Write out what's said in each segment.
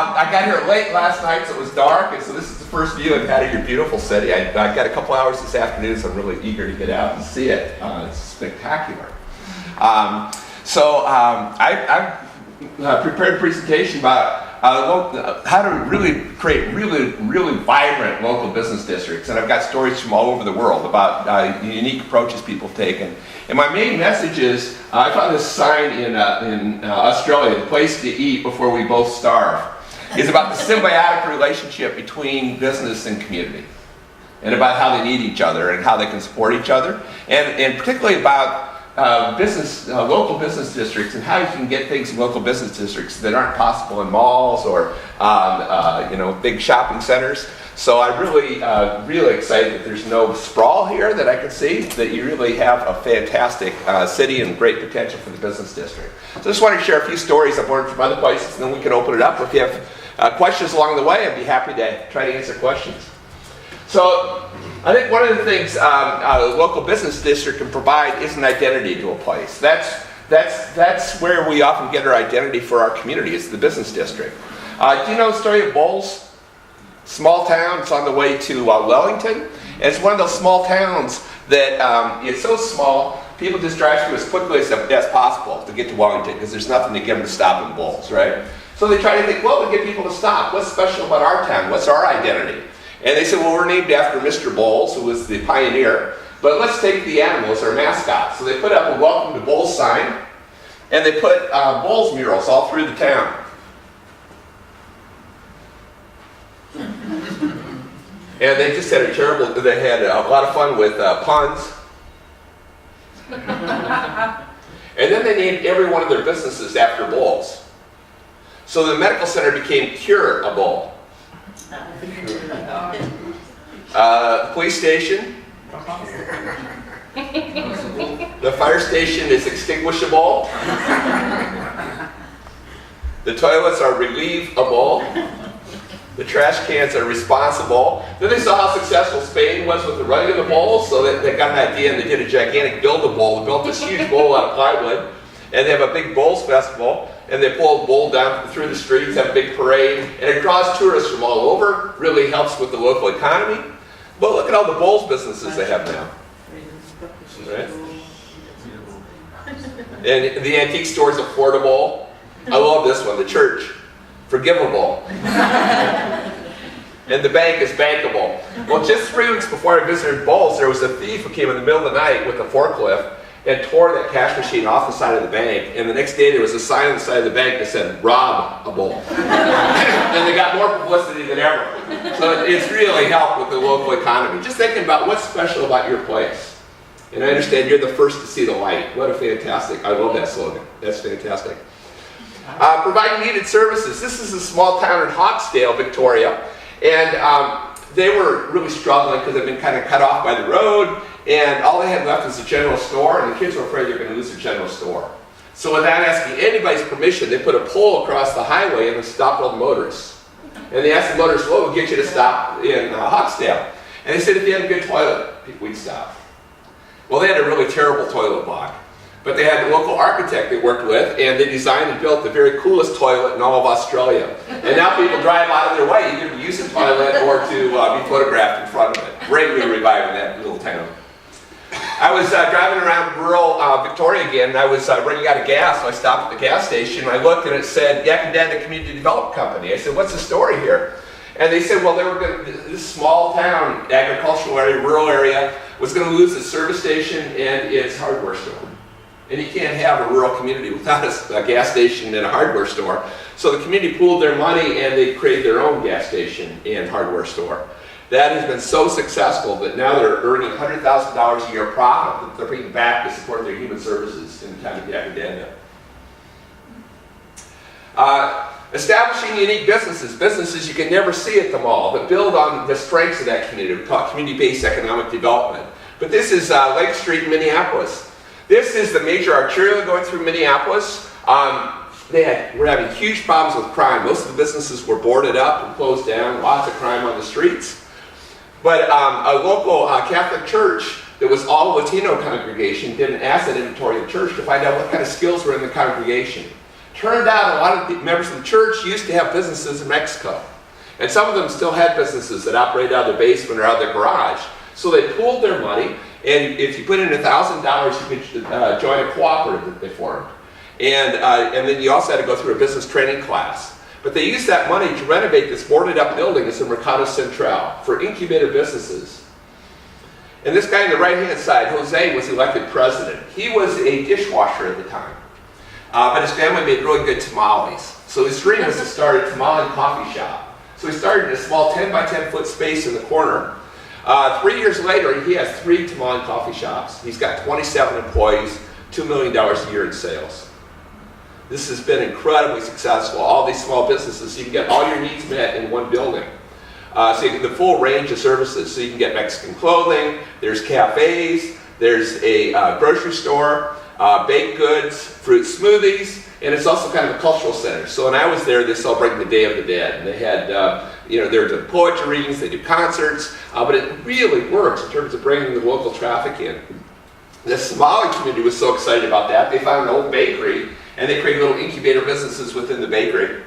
I got here late last night, so it was dark, and so this is the first view I've had of your beautiful city. I got a couple hours this afternoon, so I'm really eager to get out and see it. It's spectacular. I've prepared a presentation about how to really create really vibrant local business districts, and I've got stories from all over the world about unique approaches people have taken. And my main message is, I found this sign in Australia, "The place to eat before we both starve," is about the symbiotic relationship between business and community, and about how they need each other and how they can support each other, and particularly about local business districts and how you can get things in local business districts that aren't possible in malls or big shopping centers. So I'm really excited that there's no sprawl here that I can see, that you really have a fantastic city and great potential for the business district. So I just wanted to share a few stories I've learned from other places, and then we can open it up. If you have questions along the way, I'd be happy to try to answer questions. So I think one of the things a local business district can provide is an identity to a place. That's where we often get our identity for our community, is the business district. Do you know the story of Bowles? Small town. It's on the way to Wellington. And it's one of those small towns that it's so small, people just drive through as quickly as possible to get to Wellington, because there's nothing to get them to stop in Bowles, right? So they try to think, well, to get people to stop, what's special about our town? What's our identity? And they said, well, we're named after Mr. Bowles, who was the pioneer, but let's take the animal as our mascot. So they put up a "Welcome to Bowles" sign, and they put Bowles murals all through the town. And they just had they had a lot of fun with puns. And then they named every one of their businesses after Bowles. So the medical center became Curable. The police station. The fire station is extinguishable. The toilets are relievable. The trash cans are responsible. Then they saw how successful Spain was with the running of the bowls, so they got an idea and they did a gigantic build-a-bowl. They built this huge bowl out of plywood, and they have a big bowls festival, and they pull a bowl down through the streets, have a big parade, and it draws tourists from all over, really helps with the local economy. But look at all the bowls businesses they have now. Right? And the antique store is affordable. I love this one, the church. Forgivable. And the bank is bankable. Well, just 3 weeks before I visited Bowles, there was a thief who came in the middle of the night with a forklift and tore that cash machine off the side of the bank. And the next day there was a sign on the side of the bank that said, "Rob-able." And they got more publicity than ever. So it's really helped with the local economy. Just thinking about what's special about your place. And I understand you're the first to see the light. What a fantastic, I love that slogan. That's fantastic. Providing needed services. This is a small town in Hawkesdale, Victoria, and they were really struggling because they've been kind of cut off by the road, and all they had left was a general store, and the kids were afraid they were going to lose their general store. So without asking anybody's permission, they put a pole across the highway and then stopped all the motorists. And they asked the motorists, "Well, we'll get you to stop in Hawkesdale." And they said, "If you had a good toilet, we'd stop." Well, they had a really terrible toilet block. But they had a local architect they worked with, and they designed and built the very coolest toilet in all of Australia. And now people drive out of their way either to use the toilet or to be photographed in front of it. Greatly reviving that little town. I was driving around rural Victoria again, and I was running out of gas, so I stopped at the gas station, and I looked, and it said, Yakandanda Community Development Company. I said, "What's the story here?" And they said, well, this small town, agricultural area, rural area, was going to lose its service station and its hardware store. And you can't have a rural community without a gas station and a hardware store. So the community pooled their money and they created their own gas station and hardware store. That has been so successful that now they're earning $100,000 a year profit that they're bringing back to support their human services in the town of Yakandanda. Establishing unique businesses you can never see at the mall, that build on the strengths of that community. We call it community-based economic development. But this is Lake Street in Minneapolis. This is the major arterial going through Minneapolis. We're having huge problems with crime. Most of the businesses were boarded up and closed down. Lots of crime on the streets. But a local Catholic church that was all Latino congregation did an asset inventory of the church to find out what kind of skills were in the congregation. Turned out a lot of the members of the church used to have businesses in Mexico. And some of them still had businesses that operated out of their basement or out of their garage. So they pooled their money, and if you put in $1,000, you could join a cooperative that they formed. And then you also had to go through a business training class. But they used that money to renovate this boarded up building. It's in Mercado Central for incubator businesses. And this guy on the right-hand side, Jose, was elected president. He was a dishwasher at the time. But his family made really good tamales. So his dream was to start a tamale and coffee shop. So he started in a small 10 by 10 foot space in the corner. 3 years later, he has 3 tamale and coffee shops. He's got 27 employees, $2 million a year in sales. This has been incredibly successful. All these small businesses, you can get all your needs met in one building. So you get the full range of services. So you can get Mexican clothing, there's cafes, there's a grocery store, baked goods, fruit smoothies, and it's also kind of a cultural center. So when I was there, they celebrated the Day of the Dead. And they had, they're doing poetry readings, they do concerts, but it really works in terms of bringing the local traffic in. The Somali community was so excited about that, they found an old bakery, and they created little incubator businesses within the bakery.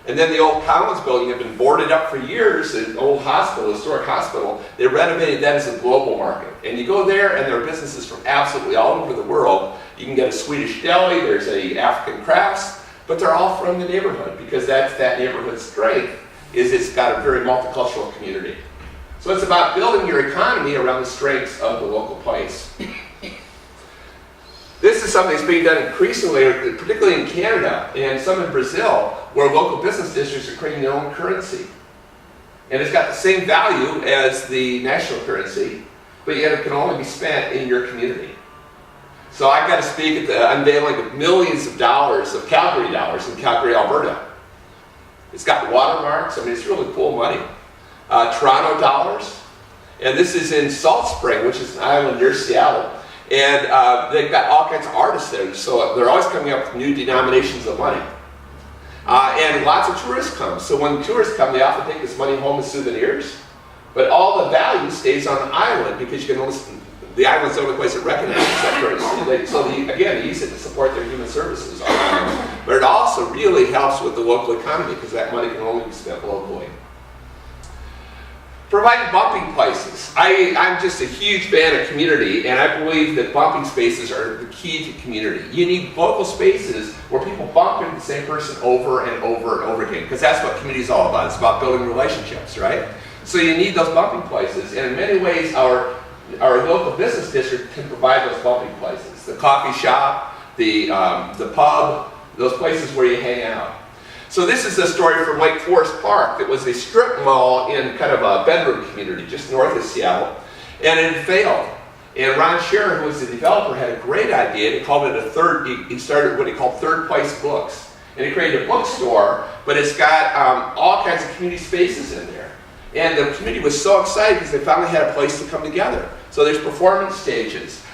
And then the old Collins building had been boarded up for years, an old hospital, historic hospital. They renovated that as a global market. And you go there, and there are businesses from absolutely all over the world. You can get a Swedish deli, there's a African crafts, but they're all from the neighborhood, because that's that neighborhood's strength, is it's got a very multicultural community. So it's about building your economy around the strengths of the local place. This is something that's being done increasingly, particularly in Canada and some in Brazil, where local business districts are creating their own currency. And it's got the same value as the national currency, but yet it can only be spent in your community. So I got to speak at the unveiling of millions of dollars, of Calgary dollars, in Calgary, Alberta. It's got watermarks. I mean, it's really cool money. Toronto dollars. And this is in Salt Spring, which is an island near Seattle. And they've got all kinds of artists there, so they're always coming up with new denominations of money. And lots of tourists come. So when tourists come, they often take this money home as souvenirs. But all the value stays on the island, because you can only, the island's the only place that recognizes that currency. So again, they use it to support their human services on the island. But it also really helps with the local economy, because that money can only be spent locally. Providing bumping places. I'm just a huge fan of community, and I believe that bumping spaces are the key to community. You need local spaces where people bump into the same person over and over and over again, because that's what community is all about. It's about building relationships, right? So you need those bumping places, and in many ways our local business district can provide those bumping places. The coffee shop, the pub, those places where you hang out. So this is a story from Lake Forest Park that was a strip mall in kind of a bedroom community just north of Seattle, and it failed. And Ron Scherer, who was the developer, had a great idea. He called it he started what he called third place books. And he created a bookstore, but it's got all kinds of community spaces in there. And the community was so excited because they finally had a place to come together. So there's performance stages,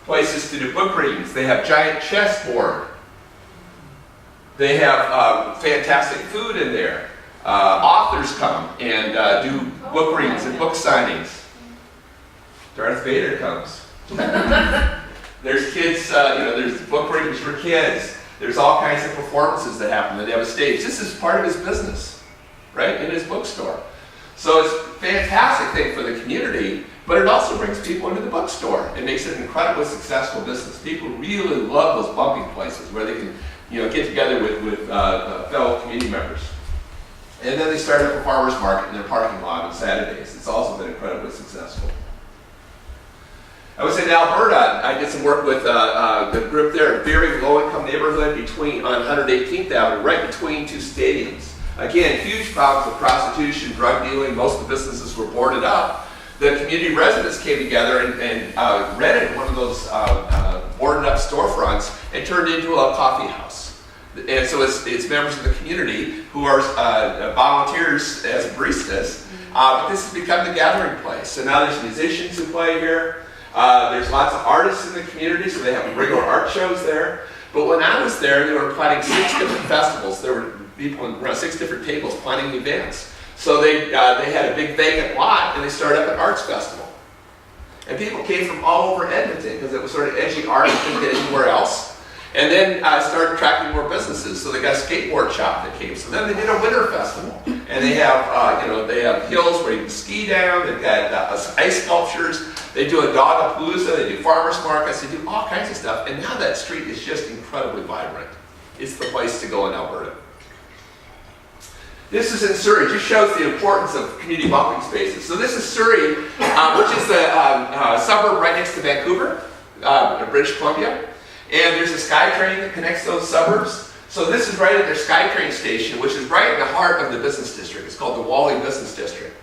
places to do book readings. They have giant chessboard. They have fantastic food in there. Authors come and do book readings and book signings. Darth Vader comes. There's kids, there's book readings for kids. There's all kinds of performances that happen. They have a stage. This is part of his business, right, in his bookstore. So it's a fantastic thing for the community, but it also brings people into the bookstore. It makes it an incredibly successful business. People really love those bumping places where they can get together with fellow community members. And then they started up a farmer's market in their parking lot on Saturdays. It's also been incredibly successful. I was in Alberta. I did some work with the group there, a very low-income neighborhood on 118th Avenue, right between two stadiums. Again, huge problems with prostitution, drug dealing. Most of the businesses were boarded up. The community residents came together and rented one of those boarded up storefronts and turned it into a coffee house. And so it's members of the community who are volunteers as baristas, but this has become the gathering place. So now there's musicians who play here. There's lots of artists in the community, so they have regular art shows there. But when I was there, they were planning 6 different festivals. There were people around 6 different tables planning events. So they had a big vacant lot, and they started up an arts festival. And people came from all over Edmonton, because it was sort of edgy art you couldn't get anywhere else. And then started attracting more businesses. So they got a skateboard shop that came. So then they did a winter festival, and they have they have hills where you can ski down. They've got ice sculptures. They do a dog-a-palooza. They do farmers markets. They do all kinds of stuff. And now that street is just incredibly vibrant. It's the place to go in Alberta. This is in Surrey. It just shows the importance of community bumping spaces. So this is Surrey, which is the suburb right next to Vancouver, British Columbia. And there's a SkyTrain that connects those suburbs. So this is right at their SkyTrain station, which is right in the heart of the business district. It's called the Wally Business District.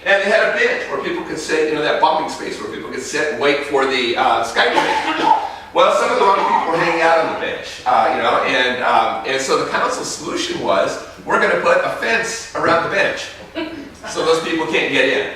And they had a bench where people could sit, that bumping space where people could sit and wait for the SkyTrain. Well, some of the wrong people were hanging out on the bench, and so the council's solution was, we're going to put a fence around the bench so those people can't get in.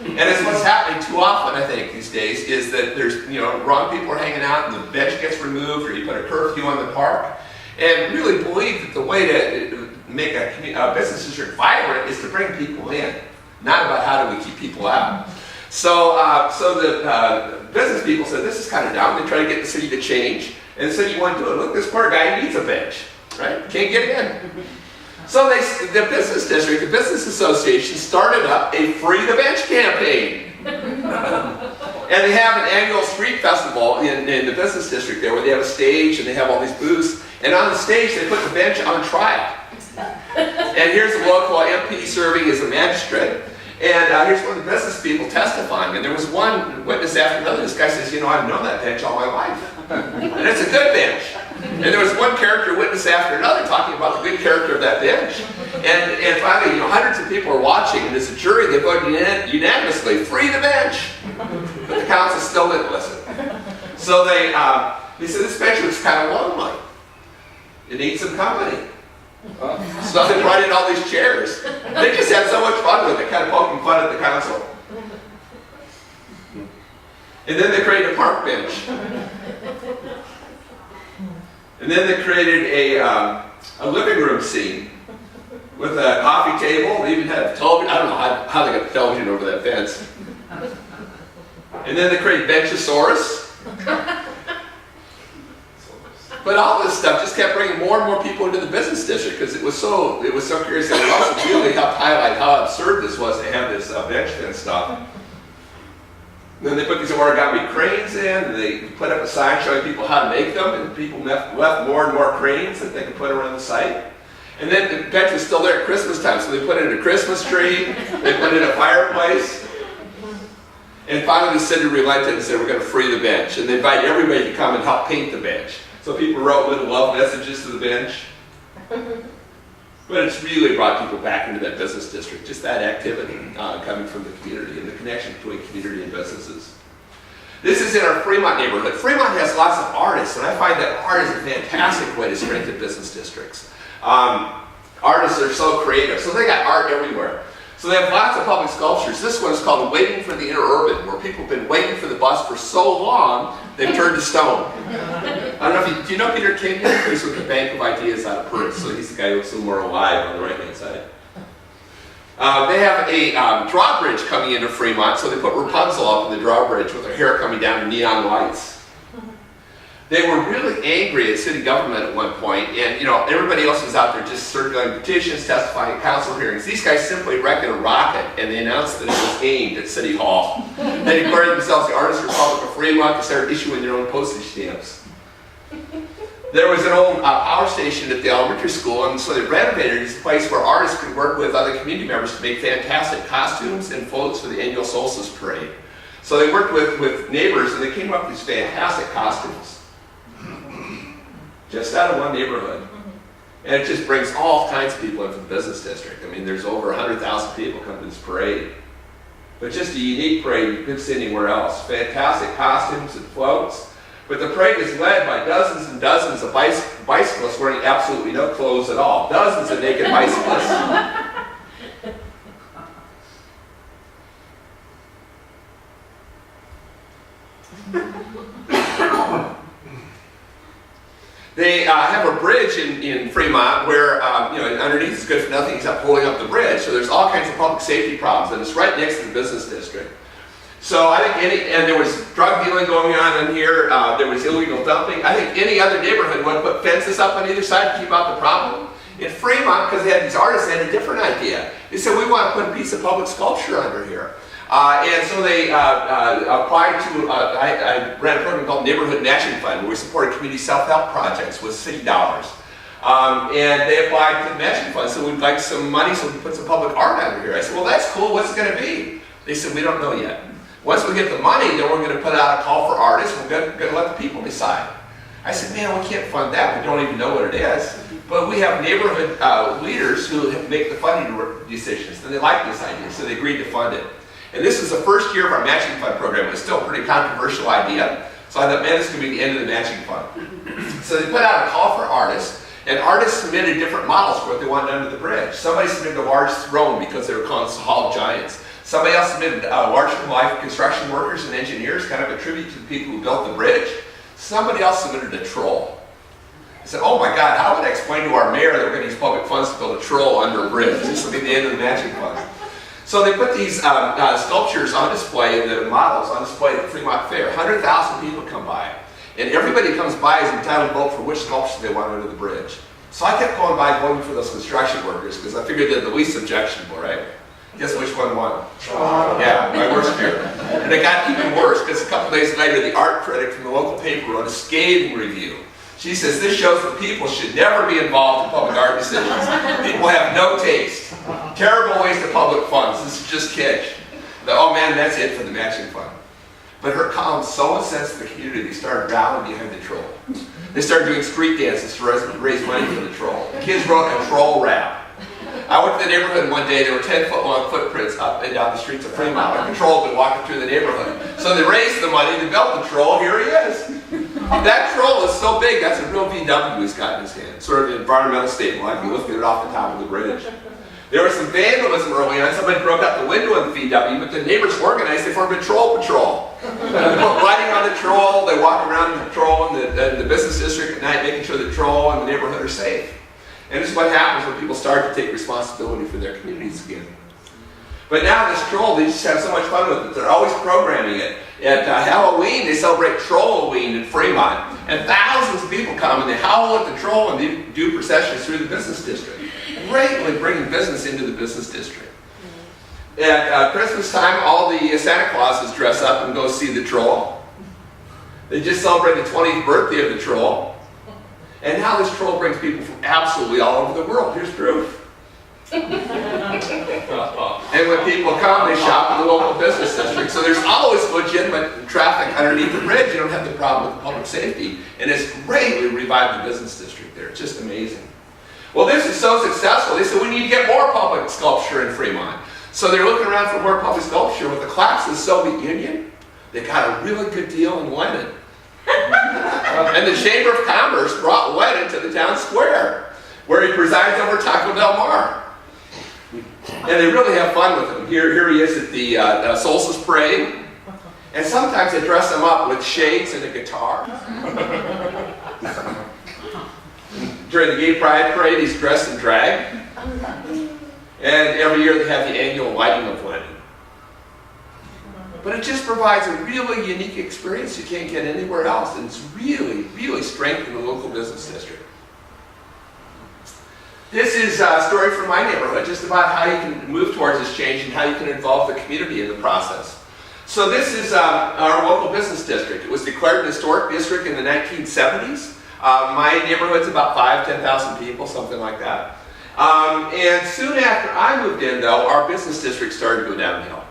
And it's what's happening too often, I think, these days, is that there's, wrong people are hanging out and the bench gets removed, or you put a curfew on the park, and really believe that the way to make a business district vibrant is to bring people in, not about how do we keep people out. So the business people said, this is kind of dumb. They try to get the city to change. And the city wanted to do it. Look, this poor guy needs a bench, right? Can't get in. So the business district, the business association started up a Free the Bench campaign. And they have an annual street festival in the business district there where they have a stage and they have all these booths. And on the stage, they put the bench on trial. And here's the local MP serving as a magistrate. And here's one of the business people testifying. And there was one witness after another. This guy says, I've known that bench all my life. And it's a good bench. And there was one character witness after another talking about the good character of that bench. And finally, hundreds of people are watching. And as a jury, they voted unanimously, free the bench. But the council still didn't listen. So they said, this bench looks kind of lonely. It needs some company. So they brought in all these chairs. They just had so much fun with it, kind of poking fun at the council. And then they created a park bench. And then they created a living room scene with a coffee table. They even had a television. I don't know how they got the television over that fence. And then they created Benchosaurus. But all this stuff just kept bringing more and more people into the business district because it was so curious. And it also really helped highlight how absurd this was to have this bench fence stuff. And then they put these origami cranes in, and they put up a sign showing people how to make them, and people left more and more cranes that they could put around the site. And then the bench was still there at Christmas time, so they put in a Christmas tree, they put in a fireplace. And finally the city relented and said, we're going to free the bench. And they invited everybody to come and help paint the bench. So people wrote little love messages to the bench. But it's really brought people back into that business district, just that activity coming from the community and the connection between community and businesses. This is in our Fremont neighborhood. Fremont has lots of artists, and I find that art is a fantastic way to strengthen business districts. Artists are so creative, so they got art everywhere. So they have lots of public sculptures. This one is called Waiting for the Interurban, where people have been waiting for the bus for so long, they've turned to stone. I don't know if do you know Peter King? He's with the Bank of Ideas out of Perth, so he's the guy who looks a little more alive on the right-hand side. They have a drawbridge coming into Fremont, so they put Rapunzel up in the drawbridge with her hair coming down to neon lights. They were really angry at city government at one point, and everybody else was out there just circulating petitions, testifying at council hearings. These guys simply erected a rocket, and they announced that it was aimed at City Hall. They declared themselves the Artists Republic of Fremont. They started issuing their own postage stamps. There was an old power station at the elementary school, and so they renovated it as a place where artists could work with other community members to make fantastic costumes and floats for the annual solstice parade. So they worked with neighbors, and they came up with these fantastic costumes. Just out of one neighborhood. And it just brings all kinds of people into the business district. I mean, there's over 100,000 people come to this parade. But just a unique parade you couldn't see anywhere else. Fantastic costumes and floats. But the parade is led by dozens and dozens of bicyclists wearing absolutely no clothes at all. Dozens of naked bicyclists. They have a bridge in Fremont where, underneath is good for nothing except pulling up the bridge. So there's all kinds of public safety problems, and it's right next to the business district. So I think and there was drug dealing going on in here, there was illegal dumping. I think any other neighborhood would put fences up on either side to keep out the problem. In Fremont, because they had these artists, they had a different idea. They said, we want to put a piece of public sculpture under here. And so they applied to, I ran a program called Neighborhood Matching Fund, where we supported community self-help projects with city dollars. And they applied to the matching fund, so we'd like some money so we could put some public art under here. I said, well, that's cool, what's it going to be? They said, we don't know yet. Once we get the money, then we're going to put out a call for artists, we're going to let the people decide. I said, man, we can't fund that, we don't even know what it is. But we have neighborhood leaders who make the funding decisions, and they like this idea, so they agreed to fund it. And this is the first year of our matching fund program. It was still a pretty controversial idea, so I thought, man, this could be the end of the matching fund. So they put out a call for artists, and artists submitted different models for what they wanted under the bridge. Somebody submitted a large throne because they were calling us hall giants. Somebody else submitted larger-than-life construction workers and engineers, kind of a tribute to the people who built the bridge. Somebody else submitted a troll. I said, oh my God, how would I explain to our mayor that we're going to use public funds to build a troll under a bridge? This will be the end of the matching fund. So they put these sculptures on display, the models on display at the Fremont Fair. 100,000 people come by. And everybody who comes by is entitled to vote for which sculpture they want under the bridge. So I kept going by voting for those construction workers because I figured they're the least objectionable, right? Guess which one won? Yeah, my worst fear. And it got even worse because a couple days later, the art critic from the local paper wrote a scathing review. She says, this shows that people should never be involved in public art decisions. People have no taste. Terrible waste of public funds. This is just kitsch. Oh man, that's it for the matching fund. But her column so incensed the community, they started rallying behind the troll. They started doing street dances to raise money for the troll. The kids wrote a troll rap. I went to the neighborhood one day, there were 10-foot-long footprints up and down the streets of Fremont. Like the troll had been walking through the neighborhood. So they raised the money to build the troll, here he is. That troll is so big, that's a real VW he's got in his hand. Sort of an environmental statement, like he lifted it off the top of the bridge. There was some vandalism early on. Somebody broke out the window of the VW, but the neighbors organized, they formed a troll patrol. They put lighting on the troll, they walk around the troll in the business district at night, making sure the troll and the neighborhood are safe. And this is what happens when people start to take responsibility for their communities again. But now this troll, they just have so much fun with it. They're always programming it. At Halloween, they celebrate Trolloween in Fremont. And thousands of people come and they howl at the troll and they do processions through the business district. Greatly bringing business into the business district. At Christmas time, all the Santa Clauses dress up and go see the troll. They just celebrate the 20th birthday of the troll. And now this troll brings people from absolutely all over the world. Here's proof. And when people come, they shop in the local business district. So there's always legitimate traffic underneath the bridge. You don't have the problem with public safety. And it's greatly revived the business district there. It's just amazing. Well, this is so successful, they said we need to get more public sculpture in Fremont. So they're looking around for more public sculpture. With the collapse of the Soviet Union, they got a really good deal in Lenin. And the Chamber of Commerce brought Lenin to the town square, where he presides over Taco Del Mar. And they really have fun with him. Here he is at the Solstice Parade. And sometimes they dress him up with shades and a guitar. During the Gay Pride Parade, he's dressed in drag. And every year they have the annual lighting of Lenin. But it just provides a really unique experience you can't get anywhere else. And it's really, really strengthened the local business district. This is a story from my neighborhood, just about how you can move towards this change and how you can involve the community in the process. So this is our local business district. It was declared an historic district in the 1970s. My neighborhood's about 10,000 people, something like that. And soon after I moved in, though, our business district started to go downhill.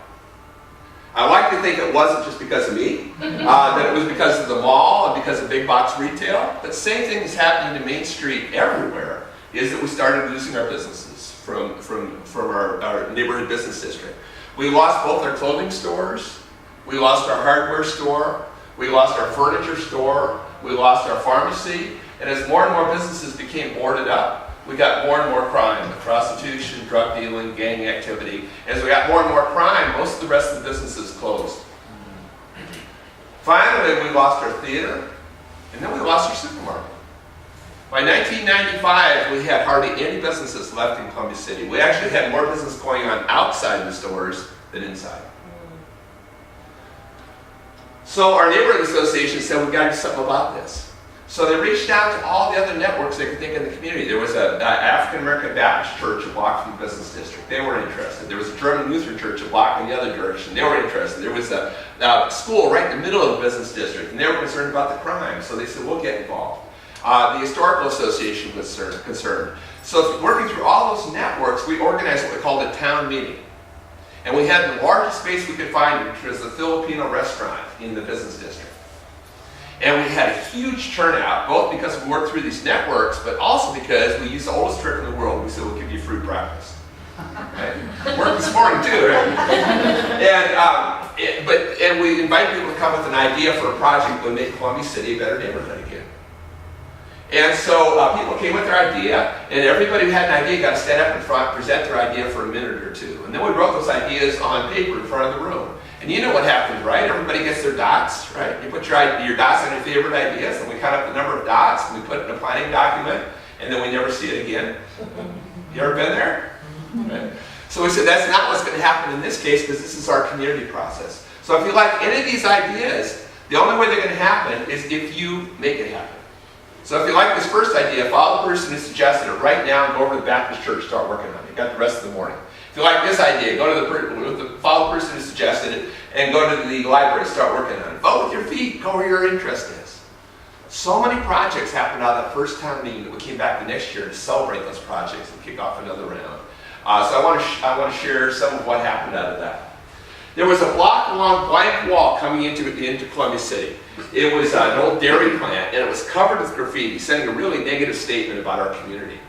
I like to think it wasn't just because of me, that it was because of the mall and because of big box retail. But the same thing is happening to Main Street everywhere, is that we started losing our businesses from our neighborhood business district. We lost both our clothing stores, we lost our hardware store, we lost our furniture store, we lost our pharmacy, and as more and more businesses became boarded up, we got more and more crime, prostitution, drug dealing, gang activity. As we got more and more crime, most of the rest of the businesses closed. Finally, we lost our theater, and then we lost our supermarket. By 1995, we had hardly any businesses left in Columbia City. We actually had more business going on outside the stores than inside. So our neighborhood association said, we've got to do something about this. So they reached out to all the other networks they could think in the community. There was an African-American Baptist church a block from the business district. They were interested. There was a German Lutheran church a block in the other direction. They were interested. There was a school right in the middle of the business district, and they were concerned about the crime. So they said, we'll get involved. The Historical Association was concerned. So working through all those networks, we organized what we called a town meeting. And we had the largest space we could find, which was the Filipino restaurant in the business district. And we had a huge turnout, both because we worked through these networks, but also because we used the oldest trick in the world. We said, we'll give you free breakfast. Right? Worked this morning too, right? And we invited people to come with an idea for a project that would make Columbia City a better neighborhood again. And so people came with their idea, and everybody who had an idea got to stand up in front, present their idea for a minute or two. And then we wrote those ideas on paper in front of the room. And you know what happens, right? Everybody gets their dots, right? You put your dots on your favorite ideas, and we count up the number of dots, and we put it in a planning document, and then we never see it again. You ever been there? Right? So we said, that's not what's going to happen in this case, because this is our community process. So if you like any of these ideas, the only way they're going to happen is if you make it happen. So if you like this first idea, follow the person who suggested it right now and go over to the Baptist church, start working on it. You've got the rest of the morning. If you like this idea, go to follow the person who suggested it and go to the library, start working on it. Vote with your feet, go where your interest is. So many projects happened out of that first town meeting that we came back the next year to celebrate those projects and kick off another round. So I want to share some of what happened out of that. There was a block-long blank wall coming into Columbia City. It was an old dairy plant, and it was covered with graffiti, sending a really negative statement about our community.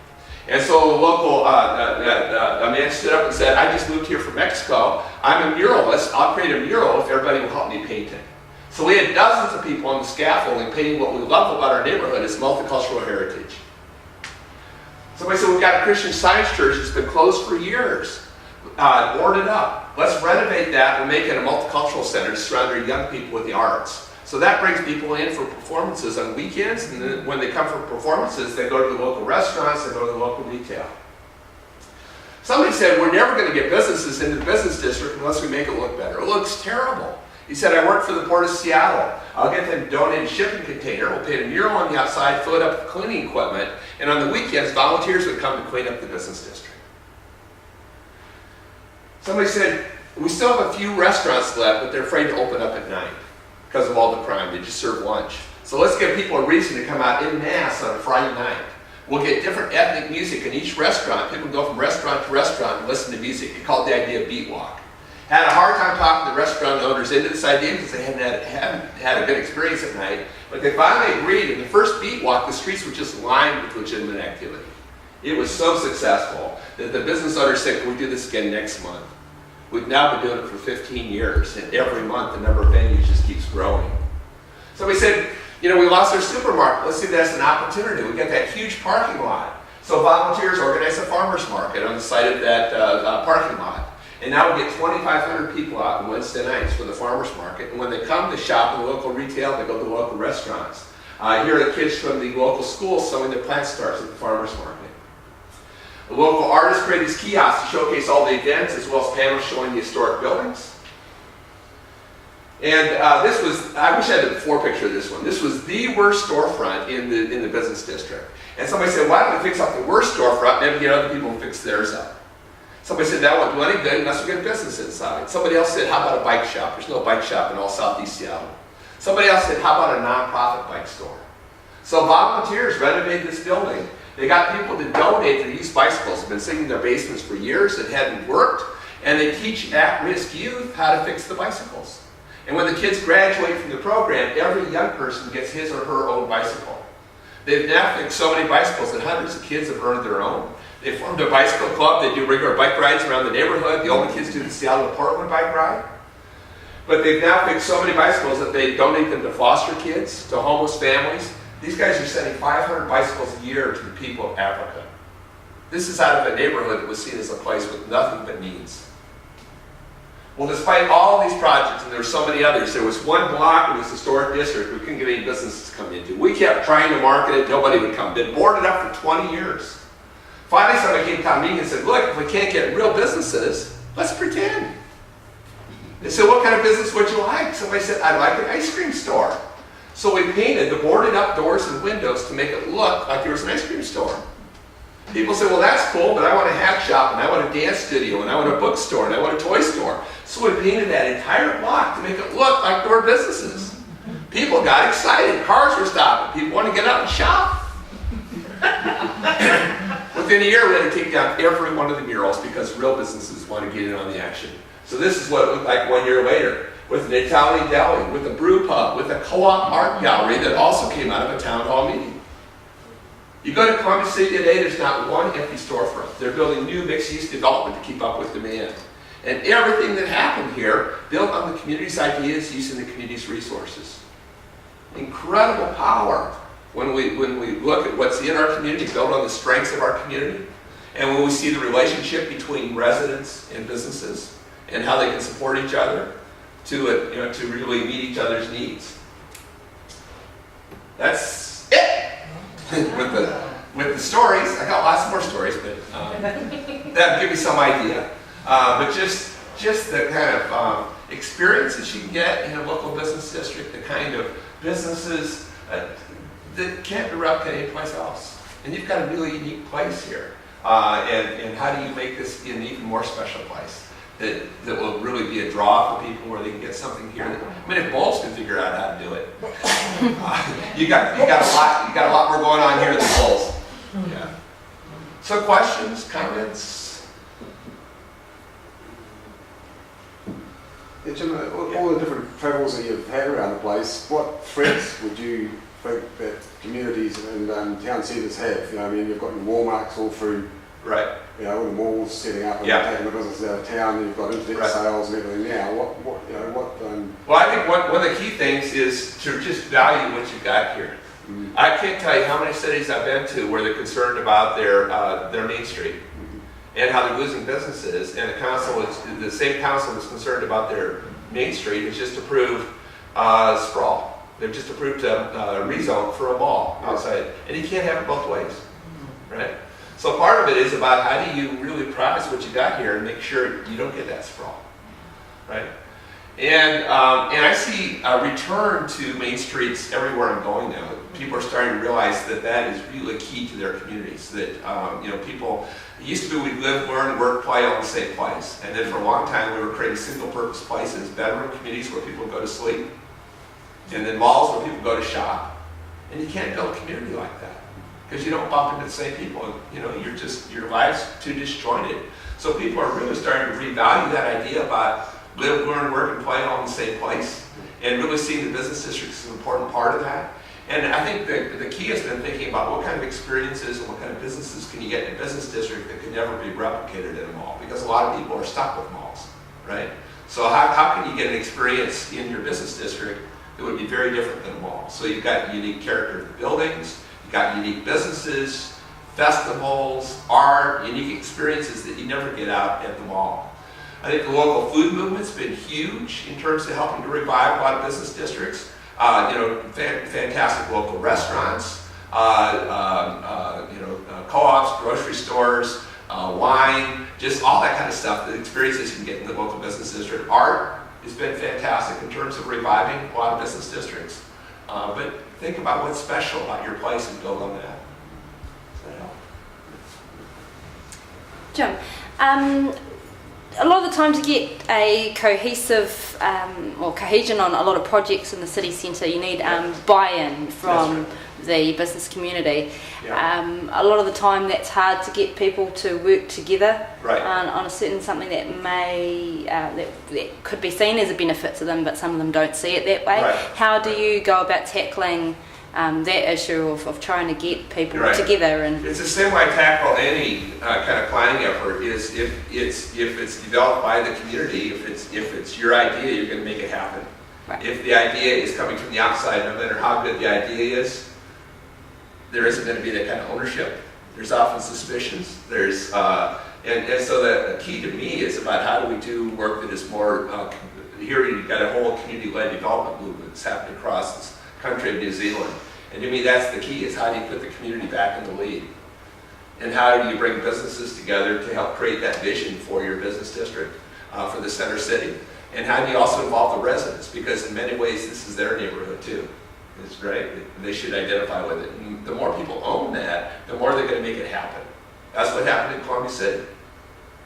And so the local a man stood up and said, I just moved here from Mexico. I'm a muralist. I'll create a mural if everybody will help me paint it. So we had dozens of people on the scaffolding painting what we love about our neighborhood is multicultural heritage. Somebody said, we've got a Christian Science church that's been closed for years, boarded up. Let's renovate that and make it a multicultural center to surround our young people with the arts. So that brings people in for performances on weekends, and then when they come for performances, they go to the local restaurants, they go to the local retail. Somebody said, we're never going to get businesses into the business district unless we make it look better. It looks terrible. He said, I work for the Port of Seattle. I'll get them to donate a shipping container. We'll paint a mural on the outside, fill it up with cleaning equipment, and on the weekends, volunteers would come to clean up the business district. Somebody said, we still have a few restaurants left, but they're afraid to open up at night because of all the crime. They just serve lunch. So let's give people a reason to come out en masse on a Friday night. We'll get different ethnic music in each restaurant. People go from restaurant to restaurant and listen to music. He called the idea beat walk. Had a hard time talking the restaurant owners into this idea because they hadn't had a good experience at night. But they finally agreed. In the first beat walk, the streets were just lined with legitimate activity. It was so successful that the business owners said, can we do this again next month? We've now been doing it for 15 years, and every month the number of venues just keeps growing. So we said, we lost our supermarket. Let's see that as an opportunity. We got that huge parking lot. So volunteers organized a farmer's market on the site of that parking lot. And now we get 2,500 people out on Wednesday nights for the farmer's market. And when they come to shop in the local retail, they go to the local restaurants. Here are the kids from the local schools selling their plant stars at the farmer's market. The local artists create these kiosks to showcase all the events as well as panels showing the historic buildings. And this was, I wish I had a before picture of this one. This was the worst storefront in the business district. And somebody said, why don't we fix up the worst storefront and get other people to fix theirs up? Somebody said, that won't do any good unless we get a business inside. Somebody else said, how about a bike shop? There's no bike shop in all Southeast Seattle. Somebody else said, how about a nonprofit bike store? So volunteers renovated this building. They got people to donate their used bicycles. They've been sitting in their basements for years. It hadn't worked. And they teach at-risk youth how to fix the bicycles. And when the kids graduate from the program, every young person gets his or her own bicycle. They've now fixed so many bicycles that hundreds of kids have earned their own. They formed a bicycle club. They do regular bike rides around the neighborhood. The older kids do the Seattle to Portland bike ride. But they've now fixed so many bicycles that they donate them to foster kids, to homeless families. These guys are sending 500 bicycles a year to the people of Africa. This is out of a neighborhood that was seen as a place with nothing but needs. Well, despite all these projects, and there were so many others, there was one block in this historic district we couldn't get any businesses to come into. We kept trying to market it, nobody would come. They'd boarded up for 20 years. Finally, somebody came to town meeting and said, look, if we can't get real businesses, let's pretend. They said, what kind of business would you like? Somebody said, I'd like an ice cream store. So we painted the boarded up doors and windows to make it look like there was an ice cream store. People say, well, that's cool, but I want a hat shop, and I want a dance studio, and I want a bookstore, and I want a toy store. So we painted that entire block to make it look like there were businesses. People got excited. Cars were stopping. People wanted to get out and shop. Within a year, we had to take down every one of the murals because real businesses want to get in on the action. So this is what it looked like 1 year later, with an Italian deli, with a brew pub, with a co-op art gallery that also came out of a town hall meeting. You go to Columbus City today, there's not one empty storefront. They're building new mixed-use development to keep up with demand. And everything that happened here built on the community's ideas, using the community's resources. Incredible power when we look at what's in our community, built on the strengths of our community, and when we see the relationship between residents and businesses and how they can support each other to really meet each other's needs. That's it with the stories. I got lots more stories, but that'll give you some idea. But just the kind of experiences you can get in a local business district, the kind of businesses that can't be replicated anyplace else. And you've got a really unique place here. And how do you make this an even more special place that will really be a draw for people, where they can get something here? I mean, if Bowles can figure out how to do it, you got a lot more going on here than Bowles. Yeah. So, questions, comments? Yeah, Jim, all the different travels that you've had around the place, what threats would you think that communities and town centres have? You know, I mean, you've got your Walmarts all through, right? You know, all the malls setting up and taking the business out of town. And you've got internet sales and everything now. Well, I think one of the key things is to just value what you've got here. I can't tell you how many cities I've been to where they're concerned about their main street and how they're losing businesses, and the same council that's concerned about their main street has just approved sprawl. They've just approved a rezone for a mall outside, and you can't have it both ways, right? So part of it is about how do you really prize what you got here and make sure you don't get that sprawl, right? And I see a return to main streets everywhere I'm going now. People are starting to realize that that is really key to their communities. That people, it used to be we'd live, learn, work, play all in the same place, and then for a long time we were creating single-purpose places, bedroom communities where people go to sleep, and then malls where people go to shop. And you can't build a community like that because you don't bump into the same people. Your life's too disjointed. So people are really starting to revalue that idea about live, learn, work, and play all in the same place, and really seeing the business district as an important part of that. And I think the key has been thinking about what kind of experiences and what kind of businesses can you get in a business district that can never be replicated in a mall, because a lot of people are stuck with malls, right? So how can you get an experience in your business district that would be very different than a mall? So you've got unique character of the buildings, you've got unique businesses, festivals, art, unique experiences that you never get out at the mall. I think the local food movement's been huge in terms of helping to revive a lot of business districts. Fantastic local restaurants, co-ops, grocery stores, wine, just all that kind of stuff, the experiences you can get in the local business district. Art has been fantastic in terms of reviving a lot of business districts. But think about what's special about your place and build on that. Does that help? Jim, a lot of the time to get a cohesive or cohesion on a lot of projects in the city centre, you need buy-in from the business community. A lot of the time that's hard to get people to work together on a certain something that may that could be seen as a benefit to them, but some of them don't see it that way. How do you go about tackling that issue of trying to get people together? And it's the same way I tackle any kind of planning effort. Is if it's developed by the community, if it's your idea, you're going to make it happen. If the idea is coming from the outside, no matter how good the idea is, there isn't going to be that kind of ownership. There's often suspicions. There's and so the key to me is about how do we do work that is more. Here you've got a whole community-led development movement that's happening across this country of New Zealand. And to me, that's the key, is how do you put the community back in the lead? And how do you bring businesses together to help create that vision for your business district, for the center city? And how do you also involve the residents? Because in many ways, this is their neighborhood too. It's great. They should identify with it. And the more people own that, the more they're going to make it happen. That's what happened in Columbia City.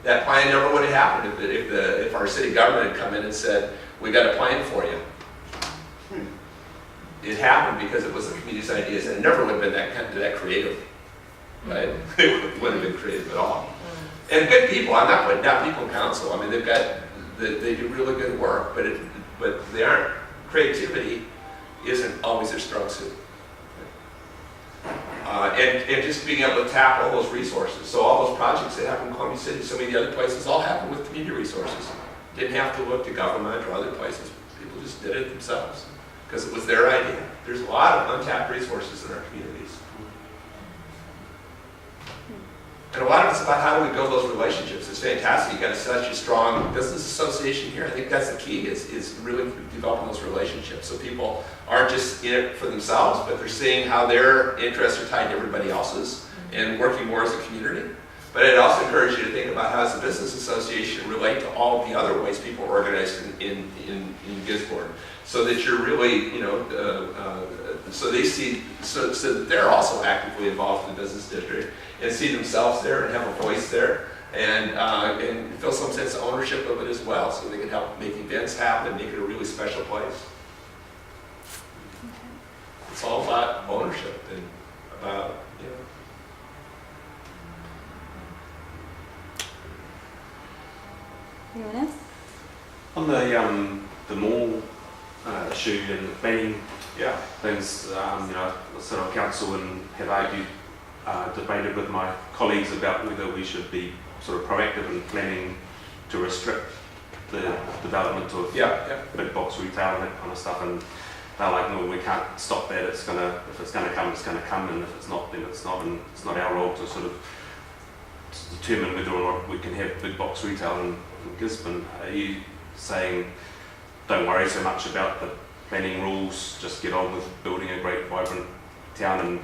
That plan never would have happened if our city government had come in and said, we got a plan for you. It happened because it was the community's ideas, and it never would have been that creative. Right? It wouldn't have been creative at all. And good people, I'm not putting down people in council. I mean, they do really good work, but they aren't, creativity isn't always their strong suit. And just being able to tap all those resources. So all those projects that happen in Columbia City, so many other places, all happen with community resources. Didn't have to look to government or other places. People just did it themselves because it was their idea. There's a lot of untapped resources in our communities. And a lot of it's about how do we build those relationships. It's fantastic. You've got such a strong business association here. I think that's the key is really developing those relationships. So people aren't just in it for themselves, but they're seeing how their interests are tied to everybody else's and working more as a community. But it also encourages you to think about how does the business association relate to all of the other ways people are organized in Gisborne. So that you're really, so they see, so that they're also actively involved in the business district and see themselves there and have a voice there and feel some sense of ownership of it as well, so they can help make events happen and make it a really special place. It's all about ownership and about, Anyone else? On the mall issue and the planning things, the sort of council and have argued, debated with my colleagues about whether we should be sort of proactive in planning to restrict the development of big box retail and that kind of stuff. And they're like, no, we can't stop that. If it's gonna come, it's gonna come, and if it's not, then it's not. And it's not our role to sort of determine whether or not we can have big box retail in Gisborne. Are you saying don't worry so much about the planning rules, just get on with building a great vibrant town and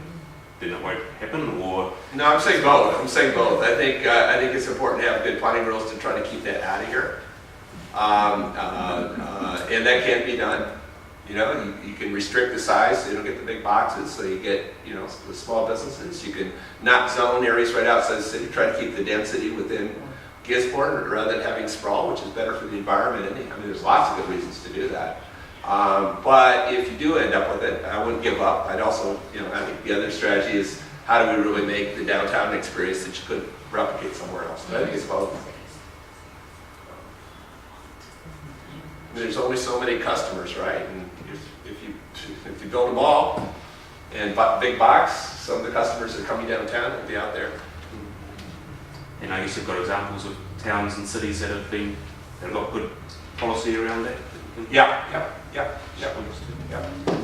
then it won't happen? Or No, I'm saying both. I think it's important to have good planning rules to try to keep that out of here, and that can't be done. You can restrict the size so you don't get the big boxes, so you get the small businesses. You can not zone areas right outside the city, try to keep the density within Gisborne rather than having sprawl, which is better for the environment. I mean, there's lots of good reasons to do that. But if you do end up with it, I wouldn't give up. I'd also, I think the other strategy is how do we really make the downtown an experience that you couldn't replicate somewhere else. But I think it's both. There's only so many customers, right? And if you build a mall and big box, some of the customers that are coming downtown will be out there. and I guess you've got examples of towns and cities that have got good policy around that. Yeah.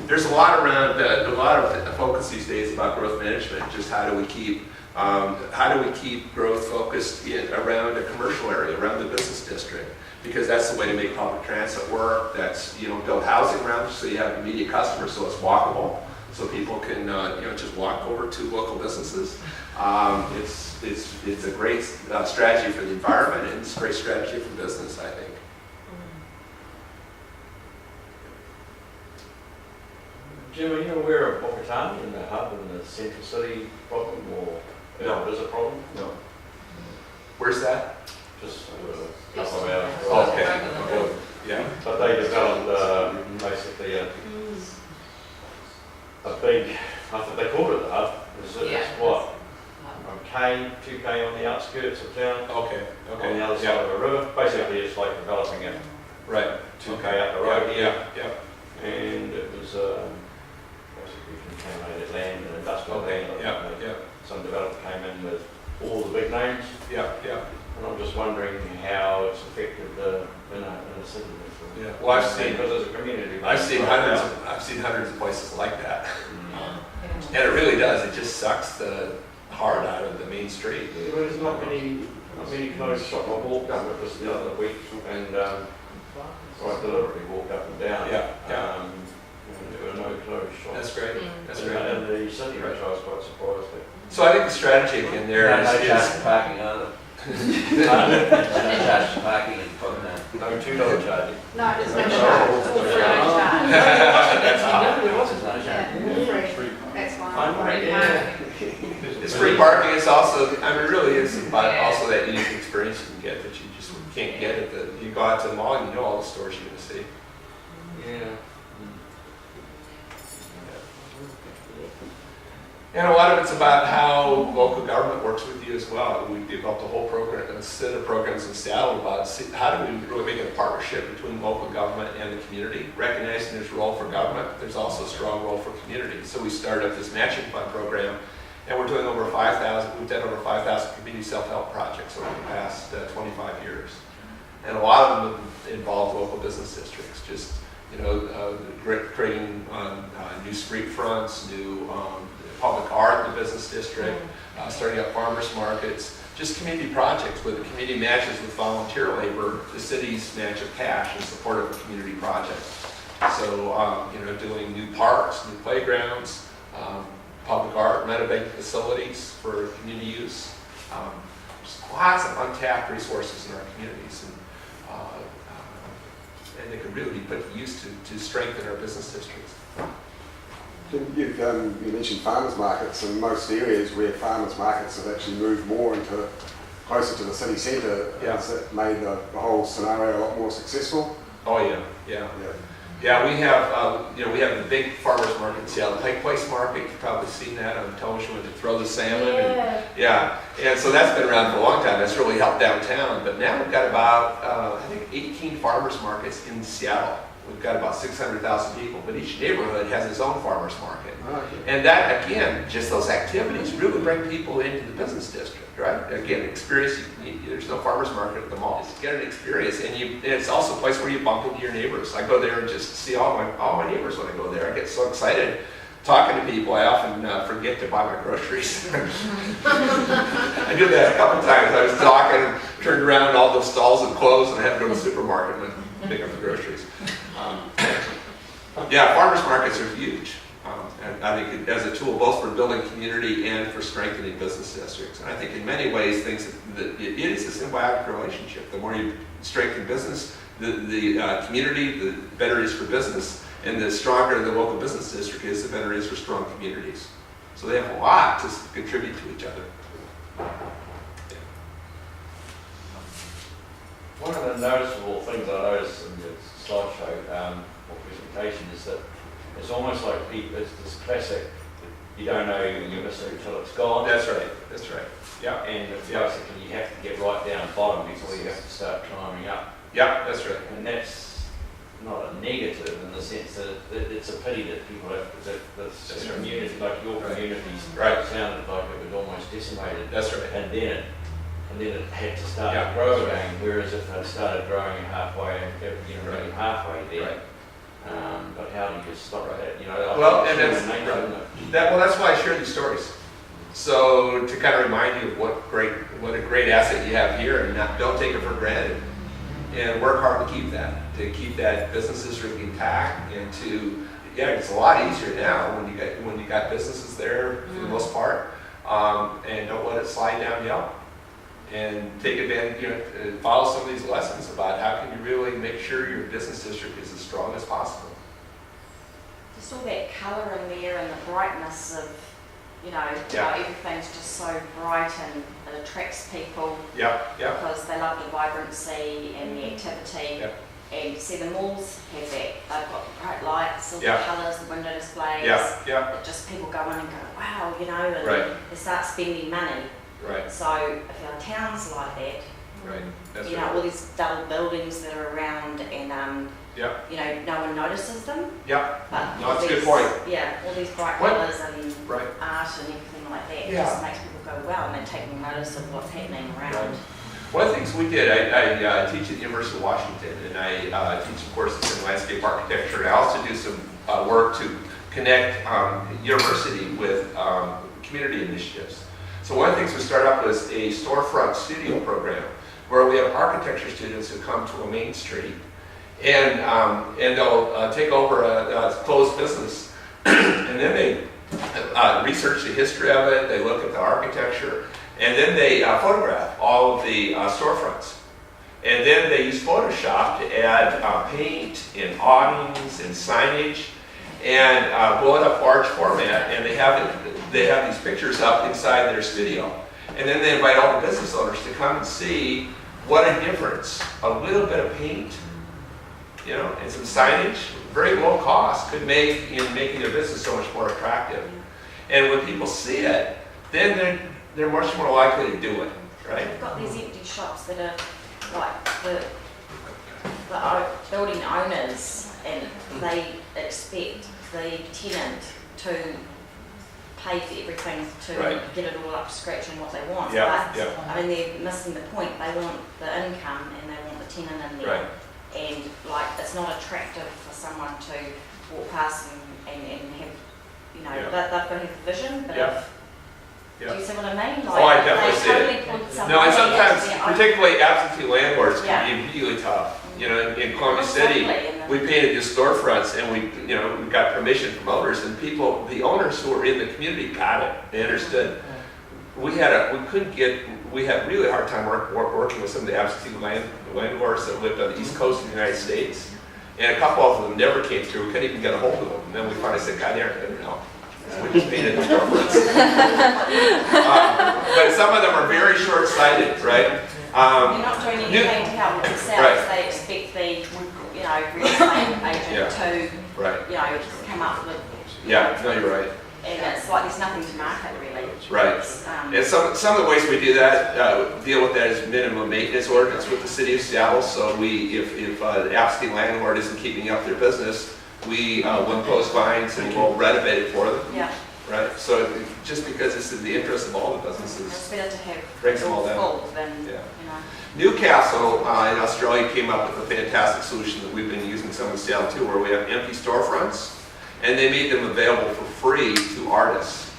There's a lot around a lot of focus these days about growth management. Just how do we keep growth focused around a commercial area, around the business district, because that's the way to make public transit work. That's build housing around it so you have immediate customers, so it's walkable, so people can just walk over to local businesses. It's a great strategy for the environment, and it's a great strategy for business, I think. Jim, are you aware of Bokatani and the hub and the central city problem, or No. is a problem? No. Where's that? Just a couple of hours. Okay. Yeah. But they developed basically a big, I think they called it a hub. It's what? A K, 2K on the outskirts of town, Okay. on the other side of a river. Basically, it's like developing it Right. 2K up the road here. Yeah. And it was basically contaminated land and industrial Okay. land. Yeah. Some developer came in with all the big names, Yeah. and I'm just wondering how it's affected the in a city. Yeah. Well, I've seen because as a community, I've seen hundreds of places like that, and it really does. It just sucks the heart out of the main street. There's not many clothes shop. I walked up with this the other week, and I deliberately walked up and down. Yeah. And there were no clothes shops. That's great. That's great. In the city, which I was quite surprised at. So I think the strategy again there No is charge for parking either. No charge for parking in Bokatani. No $2 charging. No, there's no charge, it's all free, no charge. There wasn't no Yeah, charge. free, that's why. I'm right, yeah. It's free parking. It's also, I mean, really, it's about also that unique experience you can get that you just can't get at the. You go out to the mall and you know all the stores you're going to see. Yeah. And a lot of it's about how local government works with you as well. We developed a whole program, a set of programs in Seattle about how do we really make it a partnership between local government and the community, recognizing there's a role for government, but there's also a strong role for community. So we started up this matching fund program, and we're doing over 5,000, we've done over 5,000 community self-help projects over the past 25 years. And a lot of them involve local business districts, just, creating new street fronts, new public art in the business district, starting up farmers markets, just community projects where the community matches with volunteer labor, the city's match of cash in support of a community project. So, doing new parks, new playgrounds, public art, metabank facilities for community use. Just lots of untapped resources in our communities, and they could really be put to use to strengthen our business districts. You mentioned farmers markets, and most areas where farmers markets have actually moved more into closer to the city centre, has it made the whole scenario a lot more successful? Oh yeah. Yeah, we have the big farmers market in Seattle, Pike Place Market. You've probably seen that on television with the throw the salmon. And so that's been around for a long time. That's really helped downtown. But now we've got about 18 farmers markets in Seattle. We've got about 600,000 people, but each neighborhood has its own farmers market. And that, again, just those activities really bring people into the business district, right? Again, experience, there's no farmers market at the mall. Just get an experience, and it's also a place where you bump into your neighbors. I go there and just see all my neighbors when I go there. I get so excited talking to people, I often forget to buy my groceries. I did that a couple times. I was talking, turned around, and all those stalls had closed, and I had to go to the supermarket and pick up the groceries. Farmers markets are huge. And I think as a tool both for building community and for strengthening business districts. And I think in many ways, it is a symbiotic relationship. The more you strengthen business, the community, the better it is for business. And the stronger the local business district is, the better it is for strong communities. So they have a lot to contribute to each other. One of the noticeable things I noticed in your slideshow or presentation is that it's almost like it's this classic, you don't know you miss it until it's gone. That's right. Yeah. And basically you have to get right down bottom before you have to start climbing up. Yeah, that's right. And that's not a negative in the sense that it's a pity that people have, that community, like your communities, sounded like it was almost decimated. That's right. And then it had to start to grow again, whereas if it started growing halfway, really halfway there. But how do you stop that? That's why I share these stories. So to kind of remind you of what a great asset you have here, and don't take it for granted, and work hard to keep that business district intact, and it's a lot easier now when you got businesses there for the most part, and don't let it slide downhill. And take advantage, follow some of these lessons about how can you really make sure your business district is as strong as possible. Just all that colour in there and the brightness of, how everything's just so bright and it attracts people. Because they love the vibrancy and the activity. And see, the malls have that. They've got the bright lights, all the colours, the window displays. That just people go in and go, wow, and they start spending money. Right. So if our town's like that, That's all these double buildings that are around and no one notices them. But that's a good point. All these bright colours and art and everything like that just makes people go, wow, and they're taking notice of what's happening around. One of the things we did, I teach at the University of Washington, and I teach some courses in landscape architecture, and I also do some work to connect university with community initiatives. So one of the things we started up was a storefront studio program where we have architecture students who come to a main street and they'll take over a closed business and then they research the history of it, they look at the architecture, and then they photograph all of the storefronts. And then they use Photoshop to add paint and awnings and signage and blow it up large format, and they have these pictures up inside their studio. And then they invite all the business owners to come and see what a difference a little bit of paint, you know, and some signage, very low cost, could make in making their business so much more attractive. And when people see it, then they're much more likely to do it, right? We've got these empty shops that are like the building owners, and they expect the tenant to pay for everything to Right. get it all up to scratch on what they want. Yeah, But, yeah. I mean, they're missing the point. They want the income and they want the tenant in there. Right. And like, it's not attractive for someone to walk past and have, you know, Yeah. they've got to have a vision, but Yeah. if, Yeah. do you see what I mean? Oh, I definitely see it. They totally put something No, and into sometimes, their own- particularly absentee landlords, Yeah. can be really tough. You know, in Columbia City, Exactly, and then- we painted the storefronts, and we got permission from owners, and the owners who were in the community got it. They understood. We had a really hard time working with some of the absentee landlords that lived on the East Coast of the United States, and a couple of them never came through. We couldn't even get a hold of them. And then we finally said, God, they're going to know. We just painted the storefronts. But some of them are very short-sighted, right? You're not doing anything to help themselves. Right. They expect the, you know, real estate agent to, Right. you know, come up with, Yeah, no, you're right. and it's like there's nothing to market really. Right. It's, And some of the ways we do that, deal with that is minimum maintenance ordinance with the city of Seattle. So if the absentee landlord isn't keeping up their business, we will impose fines and we'll renovate it for them, yeah, right? So just because it's in the interest of all the businesses. it's better to have Breaks it them all all down. full than, Yeah. you know. Newcastle in Australia came up with a fantastic solution that we've been using some in Seattle too, where we have empty storefronts, and they made them available for free to artists.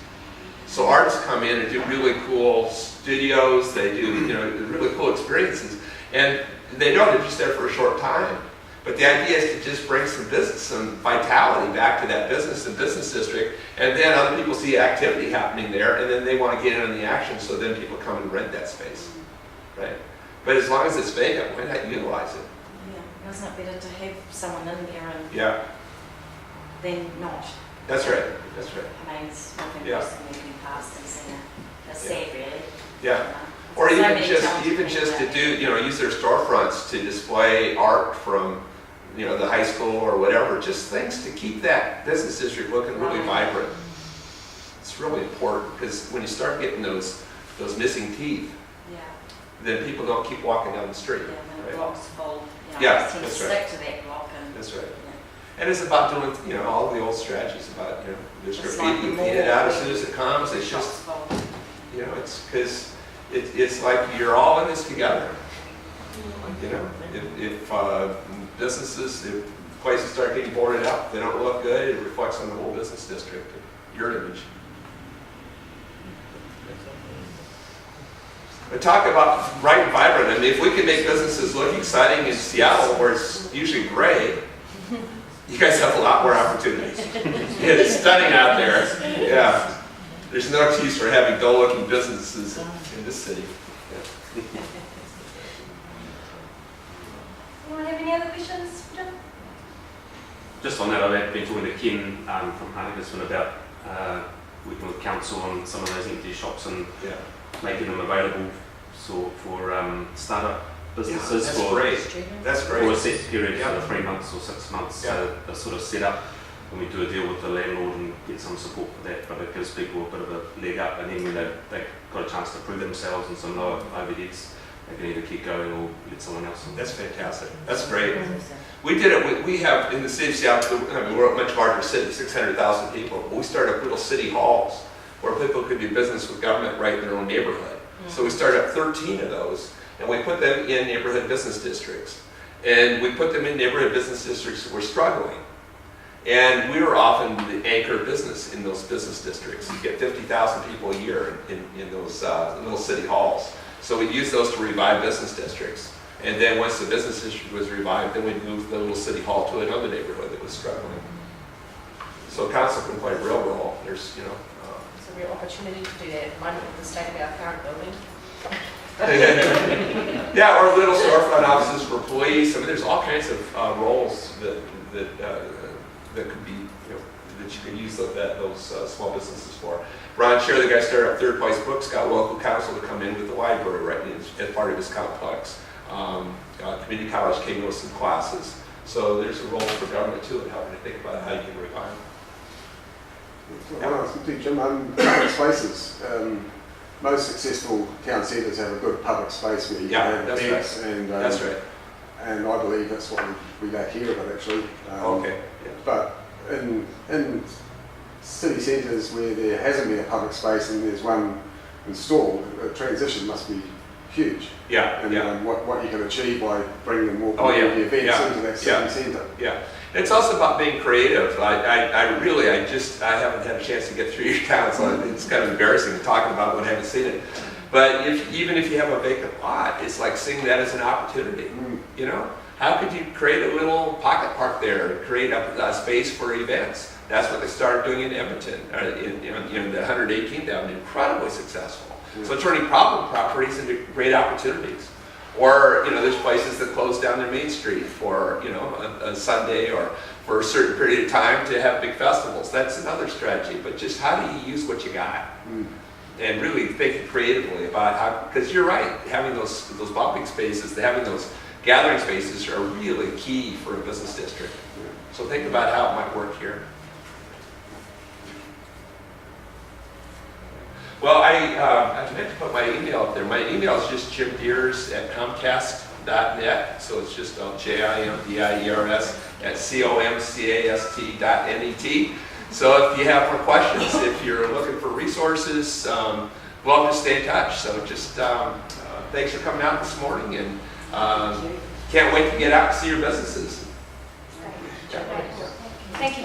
So artists come in and do really cool studios, they do really cool experiences, and they know they're just there for a short time. But the idea is to just bring some business, some vitality back to that business and business district, and then other people see activity happening there, and then they want to get in on the action, so then people come and rent that space, right? But as long as it's vacant, why not utilize it? Yeah, isn't it better to have someone in there and Yeah, then not? that's right, that's right. I mean, it's nothing Yeah. worse than walking past and seeing it's Yeah. sad really. Yeah. You know. Or So even many just talented people to out do, use their storefronts to display art from, the high school or whatever, just things to keep that business district looking really vibrant. It's really important, because when you start getting those missing teeth, Yeah, then people don't keep walking down the street. yeah, when the Right? block's full, Yeah, just tend to that's stick right. to that block and. That's right. Yeah. And it's about doing, all the old strategies about, there's It's graffiti, like you the paint it mall, out as soon as it comes, it's Shop's just, full. it's because it's like you're all in this together. If businesses, if places start getting boarded up, they don't look good, it reflects on the whole business district, your image. But talk about bright and vibrant. I mean, if we can make businesses look exciting in Seattle, where it's usually gray, you guys have a lot more opportunities. Yeah, it's stunning out there. Yeah. There's no excuse for having dull-looking businesses in this city. Yeah. Anyone have any other questions? Jim? Just on that, I've been talking to Ken from Heart of Gisborne about working with council on some of those empty shops and Yeah. making them available for startup businesses That's for great. That's for a great. set period, Yeah. for 3 months or 6 months. Yeah. So they're sort of set up, and we do a deal with the landlord and get some support for that. But it gives people a bit of a leg up, and then when they've got a chance to prove themselves and some lower overheads, they can either keep going or let someone else in. That's fantastic. That's great. We did it, we have in the city of Seattle, we're a much larger city, 600,000 people. We started up little city halls where people could do business with government right in their own neighborhood. So we started up 13 of those, and we put them in neighborhood business districts. And we put them in neighborhood business districts that were struggling. And we were often the anchor business in those business districts. You get 50,000 people a year in those little city halls. So we used those to revive business districts. And then once the business district was revived, then we'd move the little city hall to another neighborhood that was struggling. So council can play a real role. There's, It's a real opportunity to do that at the moment with the state of our current building. Yeah, or little storefront offices for police. I mean, there's all kinds of roles that could be, that you can use those small businesses for. Ron Scher, the guy started up Third Place Books, got local council to come in with the library right as part of his complex. Community college came with some classes. So there's a role for government too in helping to think about how you can refine. Well, Jim, public spaces. Most successful town centres have a good public space where you can have events, and that's right. And I believe that's what we lack here, but actually. Okay. Yeah. But in city centres where there hasn't been a public space and there's one installed, the transition must be huge. Yeah. And what you can achieve by bringing more community events into that city centre. Yeah. It's also about being creative. I haven't had a chance to get through your town, so it's kind of embarrassing talking about when I haven't seen it. But even if you have a vacant lot, it's like seeing that as an opportunity. You know, how could you create a little pocket park there, create a space for events? That's what they started doing in Edmonton, in the 118th Avenue, incredibly successful. So turning problem properties into great opportunities. Or, there's places that close down their main street for, a Sunday or for a certain period of time to have big festivals. That's another strategy. But just how do you use what you got? And really think creatively about how, because you're right, having those bumping spaces, having those gathering spaces are really key for a business district. So think about how it might work here. Well, I meant to put my email up there. My email is just jimdiers@comcast.net. So it's just JIMDIERS@COMCAST.net. So if you have more questions, if you're looking for resources, love to stay in touch. So just thanks for coming out this morning, and can't wait to get out and see your businesses. Thank you.